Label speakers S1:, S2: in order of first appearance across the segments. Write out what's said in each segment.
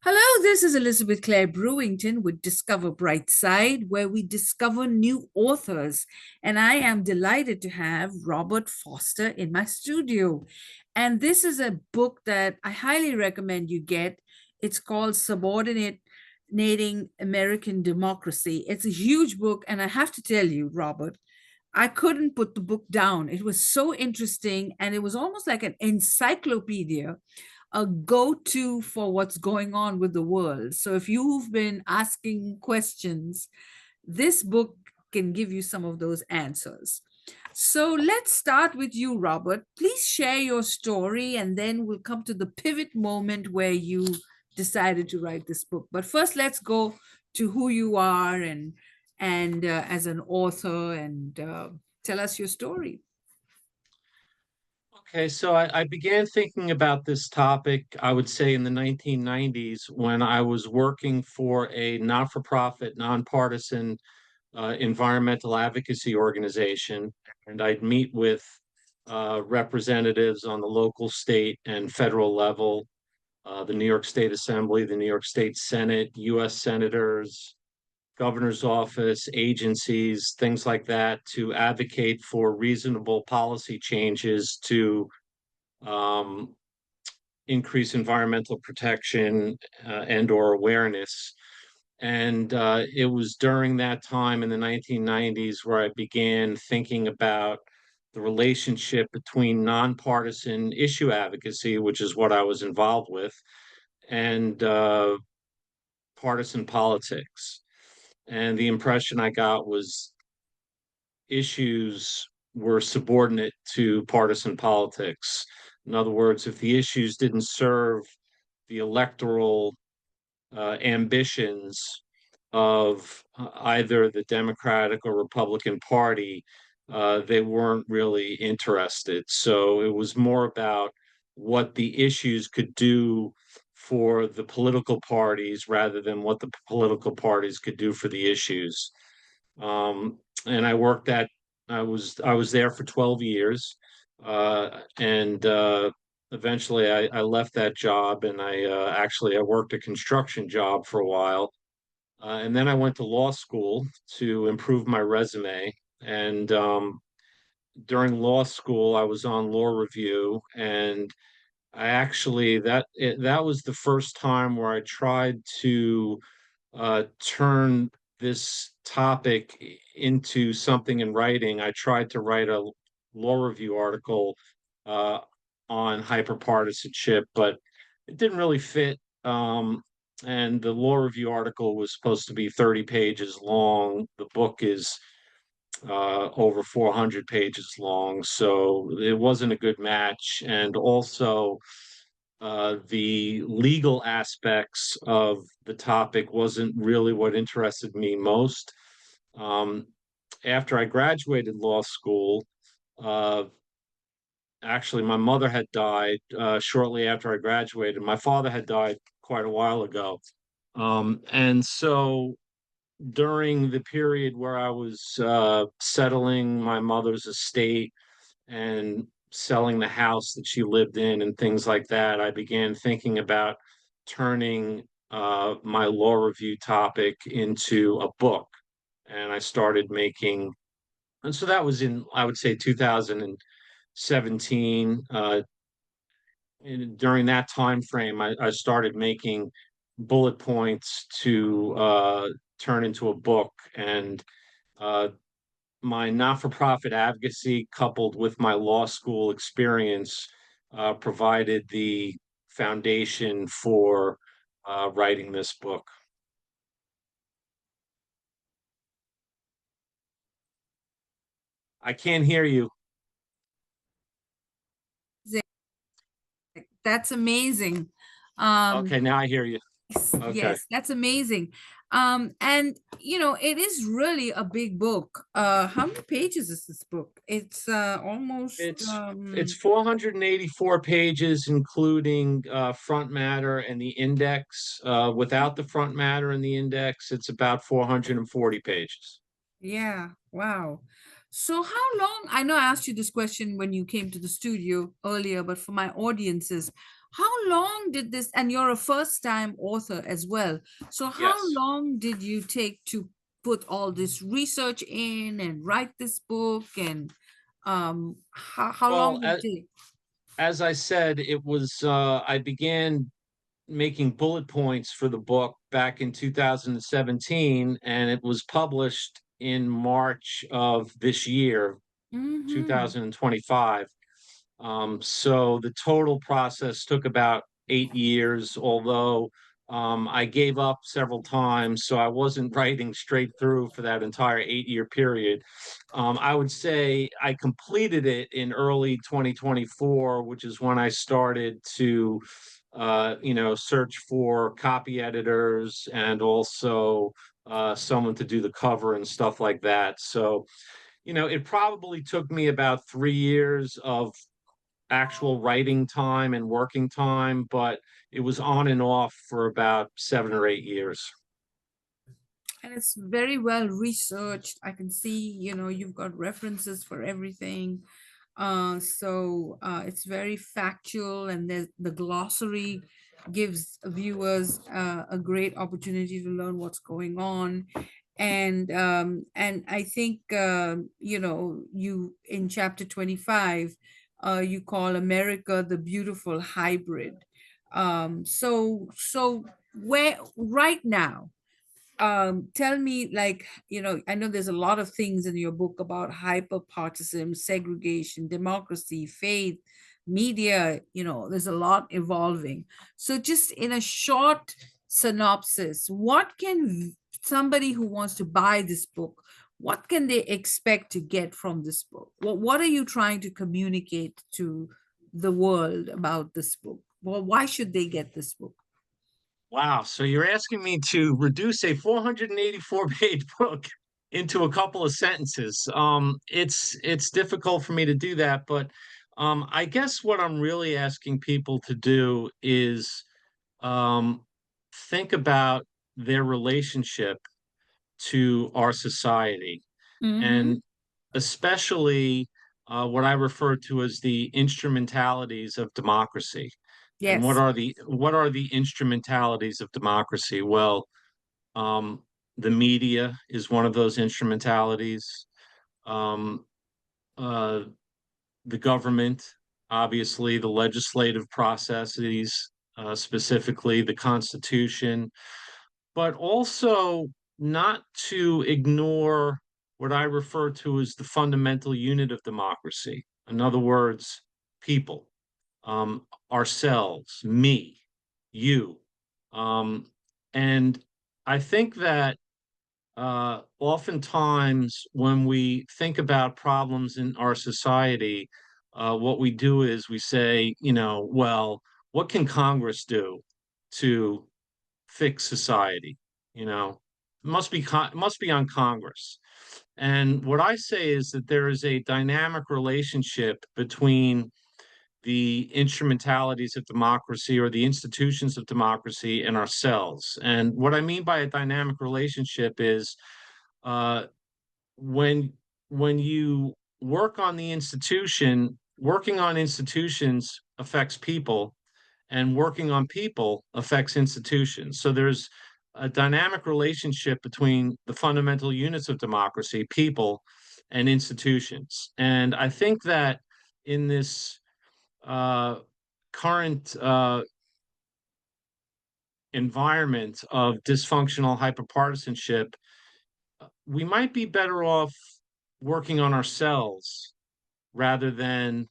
S1: Hello, this is Elizabeth Clare Brewington with Discover Brightside, where we discover new authors. And I am delighted to have Robert Foster in my studio. And this is a book that I highly recommend you get. It's called Subordinating American Democracy. It's a huge book. And I have to tell you, Robert, I couldn't put the book down. It was so interesting. And it was almost like an encyclopedia, a go-to for what's going on with the world. So if you've been asking questions, this book can give you some of those answers. So let's start with you, Robert. Please share your story, and then we'll come to the pivot moment where you decided to write this book. But first, let's go to who you are and as an author, and tell us your story.
S2: Okay, so I began thinking about this topic, I would say, in the 1990s when I was working for a not-for-profit, nonpartisan environmental advocacy organization. And I'd meet with representatives on the local, state, and federal level, the New York State Assembly, the New York State Senate, US senators, governor's office, agencies, things like that, to advocate for reasonable policy changes to um, increase environmental protection and or awareness. And it was during that time in the 1990s where I began thinking about the relationship between nonpartisan issue advocacy, which is what I was involved with, and partisan politics. And the impression I got was issues were subordinate to partisan politics. In other words, if the issues didn't serve the electoral ambitions of either the Democratic or Republican Party, they weren't really interested. So it was more about what the issues could do for the political parties rather than what the political parties could do for the issues. And I was there for 12 years, and eventually I left that job, and I worked a construction job for a while, and then I went to law school to improve my resume. And during law school, I was on law review, and that was the first time where I tried to turn this topic into something in writing. I tried to write a law review article uh, on hyperpartisanship, but it didn't really fit. And the law review article was supposed to be 30 pages long. The book is over 400 pages long, so it wasn't a good match. And also, the legal aspects of the topic wasn't really what interested me most. Um, After I graduated law school, uh, actually, my mother had died shortly after I graduated. My father had died quite a while ago. And so during the period where I was settling my mother's estate and selling the house that she lived in and things like that, I began thinking about turning my law review topic into a book. And I started making, and so that was in, I would say, 2017. During that time frame, I started making bullet points to turn into a book. And uh, my not-for-profit advocacy coupled with my law school experience provided the foundation for writing this book. I can't hear you.
S1: That's amazing. Um,
S2: Okay, now I hear you.
S1: Yes,
S2: Okay.
S1: yes, that's amazing. And it is really a big book. How many pages is this book? It's almost
S2: It's 484 pages, including front matter and the index. Without the front matter and the index, it's about 440 pages.
S1: yeah, wow. So how long, I know I asked you this question when you came to the studio earlier, but for my audiences, How long did this, and you're a first time author as well. So, how
S2: Yes.
S1: long did you take to put all this research in and write this book? And how long
S2: Well,
S1: did it take?
S2: as I said, it was I began making bullet points for the book back in 2017, and it was published in March of this year,
S1: Mm-hmm.
S2: 2025. So the total process took about 8 years, although I gave up several times, so I wasn't writing straight through for that entire 8 year period. I would say I completed it in early 2024, which is when I started to, search for copy editors and also someone to do the cover and stuff like that. So, it probably took me about 3 years of actual writing time and working time, but it was on and off for about 7 or 8 years.
S1: And it's very well researched. I can see, you've got references for everything. So it's very factual, and the glossary gives viewers a great opportunity to learn what's going on. And I think you in chapter 25, you call America the beautiful hybrid. So where right now, tell me, like, I know there's a lot of things in your book about hyperpartisan, segregation, democracy, faith, media. There's a lot evolving. So just in a short synopsis, what can somebody who wants to buy this book, what can they expect to get from this book? What are you trying to communicate to the world about this book? Well, why should they get this book?
S2: Wow. So you're asking me to reduce a 484-page book into a couple of sentences. It's difficult for me to do that, but I guess what I'm really asking people to do is um, think about their relationship to our society,
S1: Mm-hmm.
S2: and especially what I refer to as the instrumentalities of democracy. And what
S1: Yes.
S2: are the instrumentalities of democracy? Well, um, the media is one of those instrumentalities. Um, uh, the government, obviously, the legislative processes, specifically the Constitution, but also not to ignore what I refer to as the fundamental unit of democracy. In other words, people, ourselves, me, you. Um, and I think that oftentimes when we think about problems in our society, what we do is we say, well, what can Congress do to fix society? It must be on Congress. And what I say is that there is a dynamic relationship between the instrumentalities of democracy or the institutions of democracy and ourselves. And what I mean by a dynamic relationship is uh, when when you work on the institution, working on institutions affects people, and working on people affects institutions. So there's a dynamic relationship between the fundamental units of democracy, people, and institutions. And I think that in this uh, current environment of dysfunctional hyperpartisanship, we might be better off working on ourselves rather than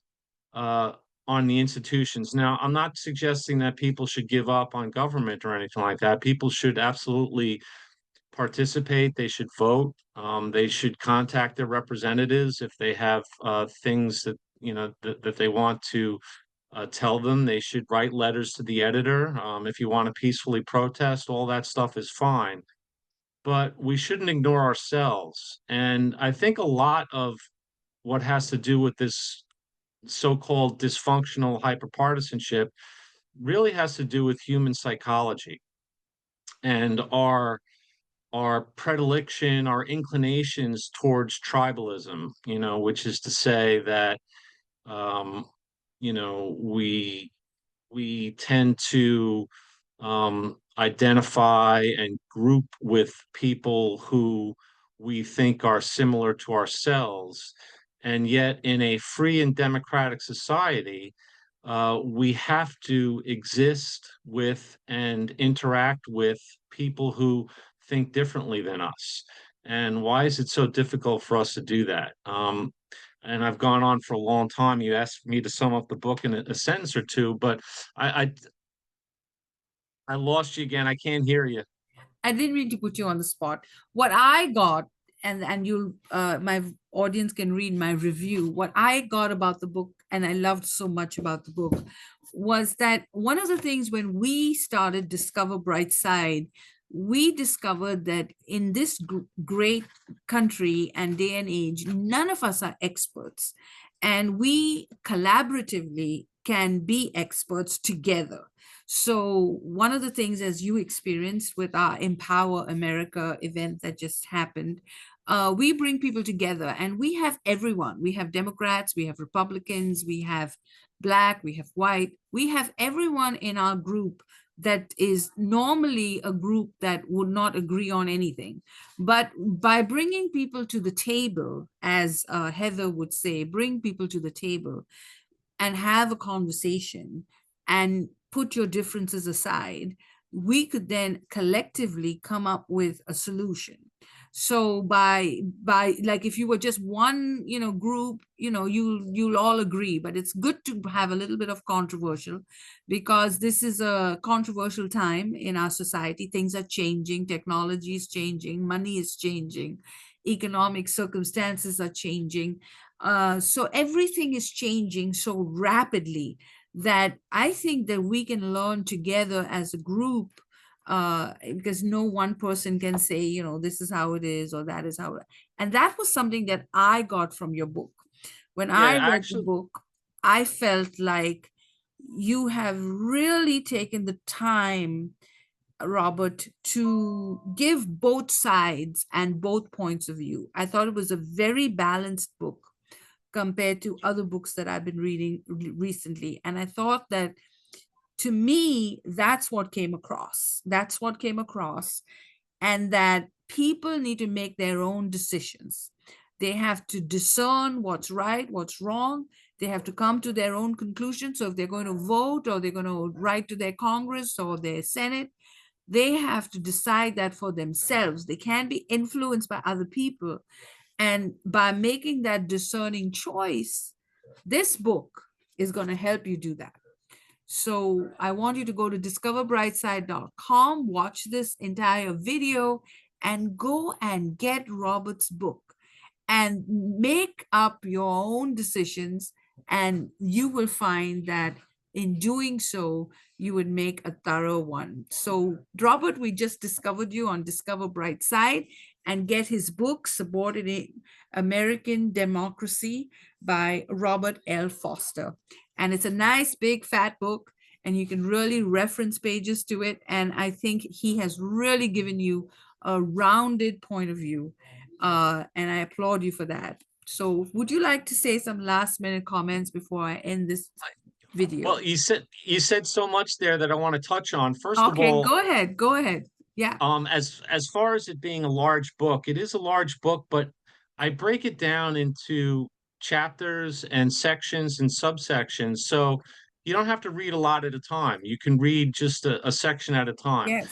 S2: uh, on the institutions. Now, I'm not suggesting that people should give up on government or anything like that. People should absolutely participate. They should vote. They should contact their representatives if they have things that they want to tell them. They should write letters to the editor. If you want to peacefully protest, all that stuff is fine. But we shouldn't ignore ourselves. And I think a lot of what has to do with this so-called dysfunctional hyperpartisanship really has to do with human psychology and our predilection, our inclinations towards tribalism, which is to say that um, we we tend to identify and group with people who we think are similar to ourselves. And yet, in a free and democratic society, we have to exist with and interact with people who think differently than us. And why is it so difficult for us to do that? And I've gone on for a long time. You asked me to sum up the book in a sentence or two, but I I lost you again. I can't hear you.
S1: I didn't mean to put you on the spot. What I got, and you, my audience can read my review. What I got about the book, and I loved so much about the book, was that one of the things when we started Discover Brightside, we discovered that in this great country and day and age, none of us are experts, and we collaboratively can be experts together. So, one of the things, as you experienced with our Empower America event that just happened, we bring people together and we have everyone. We have Democrats, we have Republicans, we have Black, we have white, we have everyone in our group that is normally a group that would not agree on anything. But by bringing people to the table, as Heather would say, bring people to the table, and have a conversation and put your differences aside, we could then collectively come up with a solution. So by like, if you were just one, group, you'll all agree, but it's good to have a little bit of controversial, because this is a controversial time in our society. Things are changing, technology is changing, money is changing, economic circumstances are changing. So everything is changing so rapidly that I think that we can learn together as a group, because no one person can say, this is how it is or that is how it. And that was something that I got from your book. When I
S2: Yeah,
S1: read the
S2: actually,
S1: book, I felt like you have really taken the time, Robert, to give both sides and both points of view. I thought it was a very balanced book compared to other books that I've been reading recently. And I thought that, to me, that's what came across. That's what came across. And that people need to make their own decisions. They have to discern what's right, what's wrong. They have to come to their own conclusion. So if they're going to vote or they're going to write to their Congress or their Senate, they have to decide that for themselves. They can't be influenced by other people. And by making that discerning choice, this book is going to help you do that. So I want you to go to discoverbrightside.com, watch this entire video, and go and get Robert's book and make up your own decisions. And you will find that in doing so, you would make a thorough one. So, Robert, we just discovered you on Discover Brightside, and get his book, Subordinating American Democracy by Robert L. Foster. And it's a nice, big, fat book, and you can really reference pages to it. And I think he has really given you a rounded point of view. And I applaud you for that. So, would you like to say some last minute comments before I end this video?
S2: well, you said so much there that I want to touch on. First of
S1: Okay,
S2: all,
S1: go ahead. Go ahead. Yeah.
S2: as far as it being a large book, it is a large book, but I break it down into chapters and sections and subsections. So you don't have to read a lot at a time. You can read just a section at a time.
S1: Yes.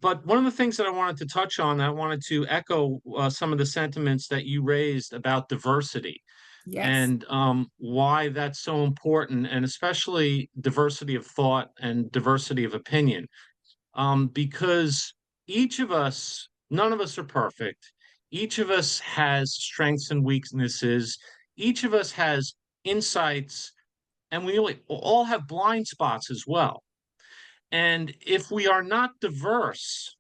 S2: But one of the things that I wanted to touch on, I wanted to echo some of the sentiments that you raised about diversity
S1: Yes.
S2: and why that's so important, and especially diversity of thought and diversity of opinion. Because each of us, none of us are perfect. Each of us has strengths and weaknesses. Each of us has insights, and we all have blind spots as well. And if we are not diverse,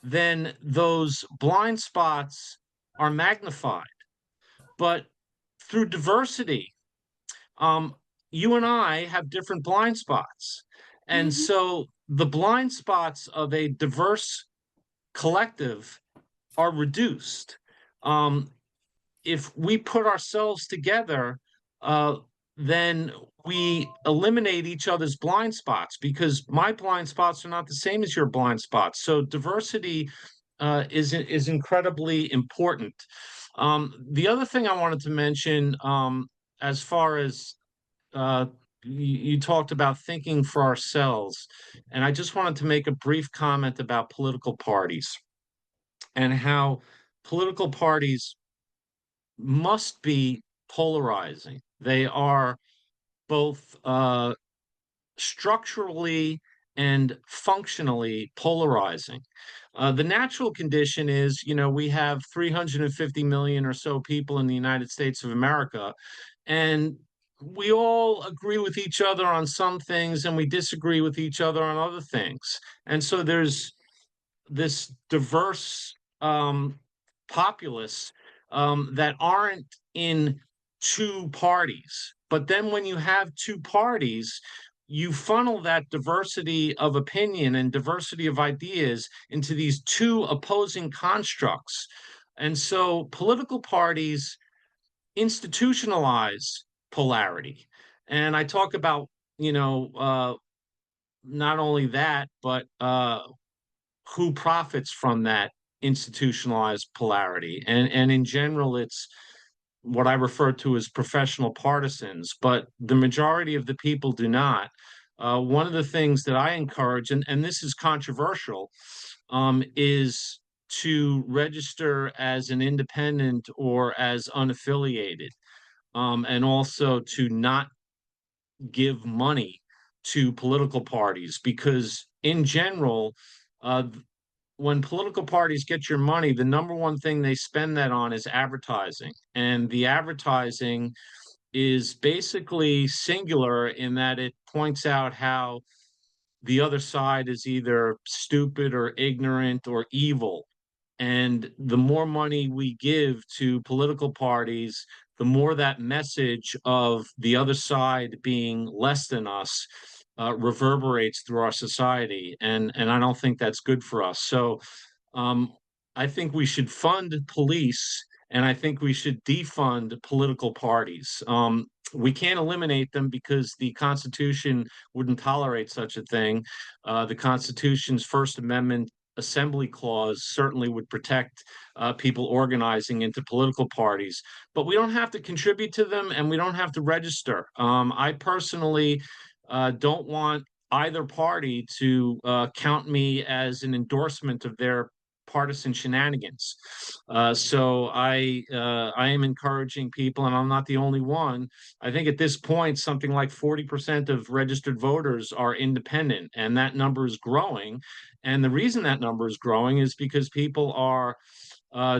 S2: then those blind spots are magnified. But through diversity, um, you and I have different blind spots. And
S1: Mhm.
S2: so the blind spots of a diverse collective are reduced. Um, if we put ourselves together, uh, then we eliminate each other's blind spots, because my blind spots are not the same as your blind spots. So diversity is incredibly important. The other thing I wanted to mention, as far as you talked about thinking for ourselves, and I just wanted to make a brief comment about political parties and how political parties must be polarizing. They are both structurally and functionally polarizing. The natural condition is, we have 350 million or so people in the United States of America, and we all agree with each other on some things and we disagree with each other on other things. And so there's this diverse populace that aren't in two parties. But then when you have two parties, you funnel that diversity of opinion and diversity of ideas into these two opposing constructs. And so political parties institutionalize polarity. And I talk about, not only that, but who profits from that institutionalized polarity. And in general, it's what I refer to as professional partisans, but the majority of the people do not. One of the things that I encourage, and this is controversial, is to register as an independent or as unaffiliated, and also to not give money to political parties, because in general, uh, when political parties get your money, the number one thing they spend that on is advertising. And the advertising is basically singular in that it points out how the other side is either stupid or ignorant or evil. And the more money we give to political parties, the more that message of the other side being less than us reverberates through our society. And I don't think that's good for us. So um, I think we should fund police, and I think we should defund political parties. We can't eliminate them because the Constitution wouldn't tolerate such a thing. The Constitution's First Amendment assembly clause certainly would protect people organizing into political parties, but we don't have to contribute to them and we don't have to register. I personally don't want either party to count me as an endorsement of their partisan shenanigans. So I am encouraging people, and I'm not the only one. I think at this point, something like 40% of registered voters are independent, and that number is growing. And the reason that number is growing is because people are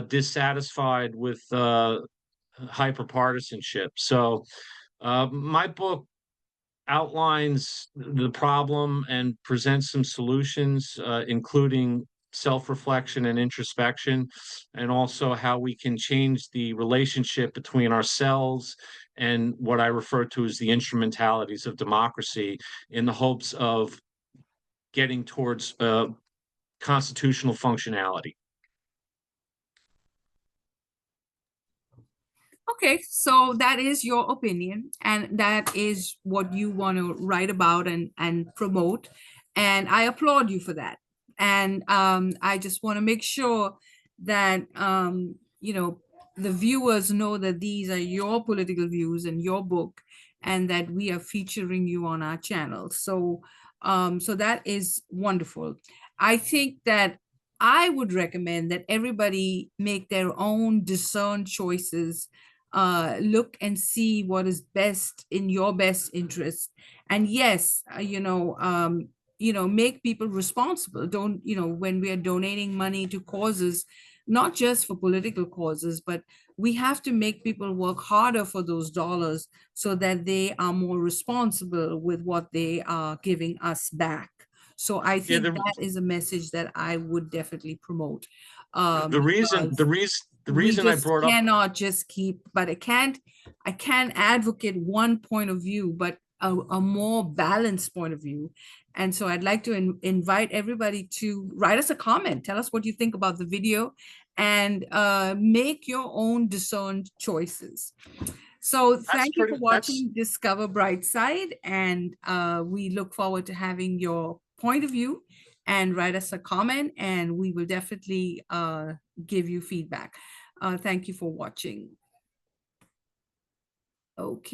S2: dissatisfied with hyperpartisanship. So my book outlines the problem and presents some solutions, including self-reflection and introspection, and also how we can change the relationship between ourselves and what I refer to as the instrumentalities of democracy, in the hopes of getting towards constitutional functionality.
S1: Okay, so that is your opinion, and that is what you want to write about and promote, and I applaud you for that. And I just want to make sure that the viewers know that these are your political views and your book, and that we are featuring you on our channel. So that is wonderful. I think that I would recommend that everybody make their own discerned choices, look and see what is best in your best interest. And yes, make people responsible. Don't, when we are donating money to causes, not just for political causes, but we have to make people work harder for those dollars so that they are more responsible with what they are giving us back. So I
S2: Yeah,
S1: think that is a message that I would definitely promote.
S2: the reason the
S1: Because
S2: reason the
S1: we
S2: reason I
S1: just
S2: brought up
S1: cannot just keep, but I can't advocate one point of view, but a more balanced point of view. And so I'd like to invite everybody to write us a comment, tell us what you think about the video, and make your own discerned choices. So
S2: That's
S1: thank you
S2: pretty,
S1: for
S2: that's,
S1: watching Discover Brightside, and we look forward to having your point of view, and write us a comment, and we will definitely give you feedback. Thank you for watching. Okay.